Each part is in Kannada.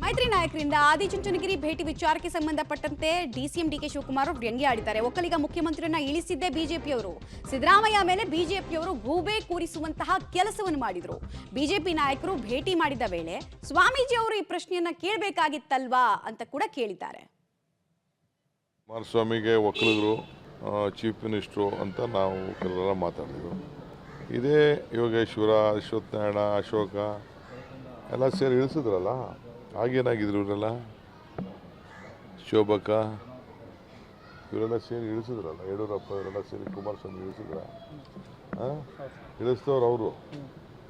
ಮೈತ್ರಿ ನಾಯಕರಿಂದ ಆದಿಚುಂಚನಗಿರಿ ಭೇಟಿ ವಿಚಾರಕ್ಕೆ ಸಂಬಂಧಪಟ್ಟಂತೆ ಡಿಸಿಎಂ ಡಿಕೆ ಶಿವಕುಮಾರ್ ಅವರು ವ್ಯಂಗ್ಯ ಆಡಿದ್ದಾರೆ. ಒಕ್ಕಲಿಗ ಮುಖ್ಯಮಂತ್ರಿಯನ್ನ ಇಳಿಸಿದ್ದೇ ಬಿಜೆಪಿಯವರು. ಸಿದ್ದರಾಮಯ್ಯ ಮೇಲೆ ಬಿಜೆಪಿಯವರು ಗೂಬೆ ಕೂರಿಸುವಂತಹ ಕೆಲಸವನ್ನು ಮಾಡಿದ್ರು. ಬಿಜೆಪಿ ನಾಯಕರು ಭೇಟಿ ಮಾಡಿದ ವೇಳೆ ಸ್ವಾಮೀಜಿ ಅವರು ಈ ಪ್ರಶ್ನೆಯನ್ನ ಕೇಳಬೇಕಾಗಿತ್ತಲ್ವಾ ಅಂತ ಕೂಡ ಕೇಳಿದ್ದಾರೆ. ಕುಮಾರಸ್ವಾಮಿಗೆ ಒಕ್ಕಲಿಗರು ಚೀಫ್ ಮಿನಿಸ್ಟ್ರು ಅಂತ ನಾವು ಕೆಲವೆಲ್ಲ ಮಾತಾಡಿದ್ರು. ಇದೇ ಯೋಗೇಶ್ವರ, ಅಶ್ವತ್ಥನಾರಾಯಣ, ಅಶೋಕ ಎಲ್ಲ ಸೇರಿ ಇಳಿಸಿದ್ರಲ್ಲ. ಆಗೇನಾಗಿದ್ರು ಇವರೆಲ್ಲ, ಶೋಭಕ್ಕ ಇವರೆಲ್ಲ ಸೇರಿ ಇಳಿಸಿದ್ರಲ್ಲ. ಯಡಿಯೂರಪ್ಪ ಇವರೆಲ್ಲ ಸೇರಿ ಕುಮಾರಸ್ವಾಮಿ ಇಳಿಸಿದ್ರ, ಇಳಿಸಿದವ್ರು ಅವರು.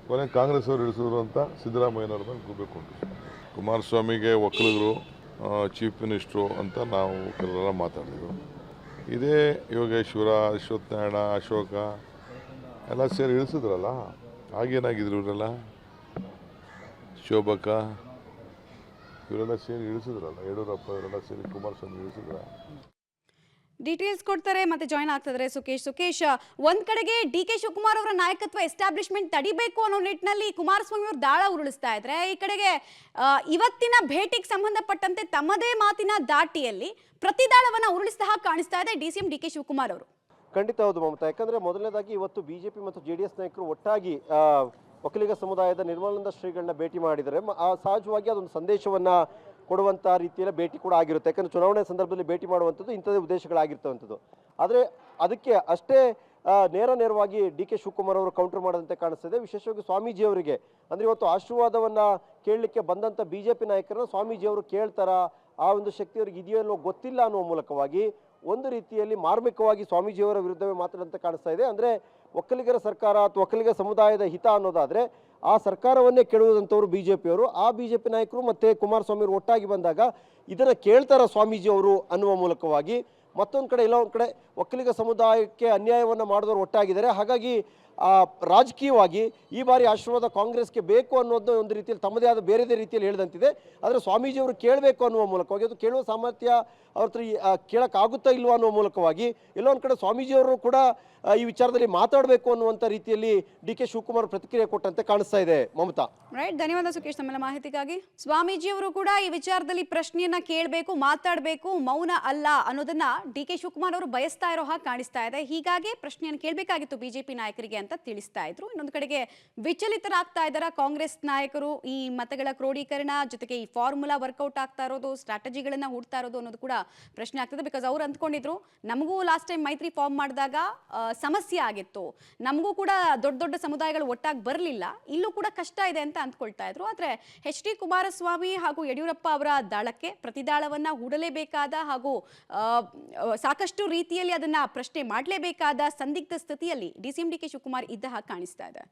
ಕೊನೆ ಕಾಂಗ್ರೆಸ್ ಅವರು ಇಳಿಸಿದ್ರು ಅಂತ ಸಿದ್ದರಾಮಯ್ಯನವ್ರ ಮೇಲೆ ಕೂಗಬೇಕು. ಕುಮಾರಸ್ವಾಮಿಗೆ ಒಕ್ಕಲಿಗರು ಚೀಫ್ ಮಿನಿಸ್ಟ್ರು ಅಂತ ನಾವು ಕೆಲವೆಲ್ಲ ಮಾತಾಡಿದ್ರು. ಇದೇ ಯೋಗೇಶ್ವರ, ಅಶ್ವತ್ಥನಾರಾಯಣ, ಅಶೋಕ ಎಲ್ಲ ಸೇರಿ ಇಳಿಸಿದ್ರಲ್ಲ. ಆಗೇನಾಗಿದ್ರು ಇವರೆಲ್ಲ, ಶೋಭಕ್ಕ ಇವರೆಲ್ಲ ಸೇರಿ ಇಳಿಸಿದ್ರಲ್ಲ. ಯಡಿಯೂರಪ್ಪ ಇವರೆಲ್ಲ ಸೇರಿ ಕುಮಾರಸ್ವಾಮಿ ಇಳಿಸಿದ್ರ. ಡೀಟೇಲ್ಸ್ ಕೊಡ್ತಾರೆ ಮತ್ತೆ ಜಾಯ್ನ್ ಆಗ್ತಿದ್ದಾರೆ ಸುಕೇಶ್. ಒಂದ್ ಕಡೆಗೆ ಡಿಕೆ ಶಿವಕುಮಾರ್ ಅವರ ನಾಯಕತ್ವ ಎಸ್ಟಾಬ್ಲಿಷ್ಮೆಂಟ್ ತಡಿಬೇಕು ಅನ್ನೋ ನಿಟ್ಟಿನಲ್ಲಿ ಕುಮಾರಸ್ವಾಮಿ ಅವರು ದಾಳ ಉರುಳಿಸ್ತಾ ಇದ್ರೆ, ಈ ಕಡೆಗೆ ಇವತ್ತಿನ ಭೇಟಿಗೆ ಸಂಬಂಧಪಟ್ಟಂತೆ ತಮ್ಮದೇ ಮಾತಿನ ದಾಟಿಯಲ್ಲಿ ಪ್ರತಿದಾಳವನ್ನ ಉರುಳಿಸಿದ ಹಾಗೆ ಕಾಣಿಸ್ತಾ ಇದೆ ಡಿಸಿಎಂ ಡಿಕೆ ಶಿವಕುಮಾರ್ ಅವರು. ಖಂಡಿತ ಹೌದು ಮಮತಾ. ಯಾಕಂದ್ರೆ ಮೊದಲನೇದಾಗಿ ಇವತ್ತು ಬಿಜೆಪಿ ಮತ್ತು ಜೆಡಿಎಸ್ ನಾಯಕರು ಒಟ್ಟಾಗಿ ಒಕ್ಕಲಿಗ ಸಮುದಾಯದ ನಿರ್ಮಲಾನಂದ ಶ್ರೀಗಳನ್ನ ಭೇಟಿ ಮಾಡಿದರೆ ಸಹಜವಾಗಿ ಅದೊಂದು ಸಂದೇಶವನ್ನ ಕೊಡುವಂಥ ರೀತಿಯಲ್ಲಿ ಭೇಟಿ ಕೂಡ ಆಗಿರುತ್ತೆ. ಯಾಕಂದರೆ ಚುನಾವಣೆ ಸಂದರ್ಭದಲ್ಲಿ ಭೇಟಿ ಮಾಡುವಂಥದ್ದು ಇಂಥದ್ದೇ ಉದ್ದೇಶಗಳಾಗಿರ್ತವಂಥದ್ದು. ಆದರೆ ಅದಕ್ಕೆ ಅಷ್ಟೇ ನೇರವಾಗಿ ಡಿ ಕೆ ಶಿವಕುಮಾರ್ ಅವರು ಕೌಂಟರ್ ಮಾಡದಂತೆ ಕಾಣಿಸ್ತದೆ. ವಿಶೇಷವಾಗಿ ಸ್ವಾಮೀಜಿಯವರಿಗೆ ಅಂದರೆ ಇವತ್ತು ಆಶೀರ್ವಾದವನ್ನು ಕೇಳಲಿಕ್ಕೆ ಬಂದಂಥ ಬಿ ಜೆ ಪಿ ನಾಯಕರನ್ನು ಸ್ವಾಮೀಜಿಯವರು ಕೇಳ್ತಾರಾ, ಆ ಒಂದು ಶಕ್ತಿ ಅವ್ರಿಗೆ ಇದೆಯಲ್ಲೋ ಗೊತ್ತಿಲ್ಲ ಅನ್ನುವ ಮೂಲಕವಾಗಿ ಒಂದು ರೀತಿಯಲ್ಲಿ ಮಾರ್ಮಿಕವಾಗಿ ಸ್ವಾಮೀಜಿಯವರ ವಿರುದ್ಧವೇ ಮಾತಾಡಂತೆ ಕಾಣಿಸ್ತಾ ಇದೆ. ಅಂದರೆ ಒಕ್ಕಲಿಗರ ಸರ್ಕಾರ ಅಥವಾ ಒಕ್ಕಲಿಗ ಸಮುದಾಯದ ಹಿತ ಅನ್ನೋದಾದರೆ ಆ ಸರ್ಕಾರವನ್ನೇ ಕೆಡುವುದಂಥವ್ರು ಬಿ ಜೆ ಪಿಯವರು. ಆ ಬಿ ಜೆ ಪಿ ನಾಯಕರು ಮತ್ತು ಕುಮಾರಸ್ವಾಮಿ ಅವರು ಒಟ್ಟಾಗಿ ಬಂದಾಗ ಇದನ್ನು ಕೇಳ್ತಾರ ಸ್ವಾಮೀಜಿಯವರು ಅನ್ನುವ ಮೂಲಕವಾಗಿ ಮತ್ತೊಂದು ಕಡೆ ಎಲ್ಲ ಒಂದು ಕಡೆ ಒಕ್ಕಲಿಗ ಸಮುದಾಯಕ್ಕೆ ಅನ್ಯಾಯವನ್ನು ಮಾಡಿದವರು ಒಟ್ಟಾಗಿದ್ದಾರೆ. ಹಾಗಾಗಿ ರಾಜಕೀಯವಾಗಿ ಈ ಬಾರಿ ಆಶೀರ್ವಾದ ಕಾಂಗ್ರೆಸ್ಗೆ ಬೇಕು ಅನ್ನೋದು ಒಂದು ರೀತಿಯಲ್ಲಿ ತಮ್ಮದೇ ಆದ ಬೇರೆದೇ ರೀತಿಯಲ್ಲಿ ಹೇಳಿದಂತಿದೆ. ಆದರೆ ಸ್ವಾಮೀಜಿಯವರು ಕೇಳಬೇಕು ಅನ್ನುವ ಮೂಲಕವಾಗಿ ಅದು ಕೇಳುವ ಸಾಮರ್ಥ್ಯ ಅವ್ರ ಹತ್ರ ಕೇಳೋಕ್ಕಾಗುತ್ತಾ ಇಲ್ವೋ ಅನ್ನುವ ಮೂಲಕವಾಗಿ ಎಲ್ಲೋ ಒಂದು ಕಡೆ ಸ್ವಾಮೀಜಿಯವರು ಕೂಡ ಈ ವಿಚಾರದಲ್ಲಿ ಮಾತಾಡಬೇಕು ಅನ್ನುವಂಥ ರೀತಿಯಲ್ಲಿ ಡಿ ಕೆ ಶಿವಕುಮಾರ್ ಪ್ರತಿಕ್ರಿಯೆ ಕೊಟ್ಟಂತೆ ಕಾಣಿಸ್ತಾ ಇದೆ ಮಮತಾ. ರೈಟ್, ಧನ್ಯವಾದ ಸುಕೇಶ್ ನಮ್ಮೆಲ್ಲ ಮಾಹಿತಿಗಾಗಿ. ಸ್ವಾಮೀಜಿಯವರು ಕೂಡ ಈ ವಿಚಾರದಲ್ಲಿ ಪ್ರಶ್ನೆಯನ್ನ ಕೇಳಬೇಕು, ಮಾತಾಡಬೇಕು, ಮೌನ ಅಲ್ಲ ಅನ್ನೋದನ್ನ ಡಿ ಕೆ ಶಿವಕುಮಾರ್ ಅವರು ಬಯಸ್ತಾ ಇರೋ ಹಾಗೆ ಕಾಣಿಸ್ತಾ ಇದೆ. ಹೀಗಾಗಿ ಪ್ರಶ್ನೆಯನ್ನು ಕೇಳಬೇಕಾಗಿತ್ತು ಬಿಜೆಪಿ ನಾಯಕರಿಗೆ ಅಂತ ತಿಳಿಸ್ತಾ ಇದ್ರು. ಇನ್ನೊಂದು ಕಡೆಗೆ ವಿಚಲಿತರಾಗ್ತಾ ಇದ್ದಾರ ಕಾಂಗ್ರೆಸ್ ನಾಯಕರು. ಈ ಮತಗಳ ಕ್ರೋಢೀಕರಣ ಜೊತೆಗೆ ಈ ಫಾರ್ಮುಲಾ ವರ್ಕೌಟ್ ಆಗ್ತಾ ಇರೋದು, ಸ್ಟ್ರಾಟಜಿಗಳನ್ನ ಹೂಡ್ತಾ ಇರೋದು ಅನ್ನೋದು ಕೂಡ ಪ್ರಶ್ನೆ ಆಗ್ತದೆ. ಬಿಕಾಸ್ ಅವ್ರು ಅಂದ್ಕೊಂಡಿದ್ರು ನಮಗೂ ಲಾಸ್ಟ್ ಟೈಮ್ ಮೈತ್ರಿ ಫಾರ್ಮ್ ಮಾಡಿದಾಗ ಸಮಸ್ಯೆ ಆಗಿತ್ತು, ನಮಗೂ ಕೂಡ ದೊಡ್ಡ ದೊಡ್ಡ ಸಮುದಾಯಗಳು ಒಟ್ಟಾಗಿ ಬರಲಿಲ್ಲ, ಇಲ್ಲೂ ಕೂಡ ಕಷ್ಟ ಇದೆ ಅಂತ ಅಂದ್ಕೊಳ್ತಾ ಇದ್ರು. ಆದರೆ ಎಚ್ ಡಿ ಕುಮಾರಸ್ವಾಮಿ ಹಾಗೂ ಯಡಿಯೂರಪ್ಪ ಅವರ ದಾಳಕ್ಕೆ ಪ್ರತಿದಾಳವನ್ನ ಹೂಡಲೇಬೇಕಾದ ಹಾಗೂ ಸಾಕಷ್ಟು ರೀತಿಯಲ್ಲಿ ಅದನ್ನ ಪ್ರಶ್ನೆ ಮಾಡಲೇಬೇಕಾದ ಸಂದಿಗ್ಧ ಸ್ಥಿತಿಯಲ್ಲಿ ಡಿಸಿಎಂ ಡಿಕೆ ಶಿವಕುಮಾರ್ ಇದ್ದ ಹಾಗೆ ಕಾಣಿಸ್ತಾ ಇದೆ.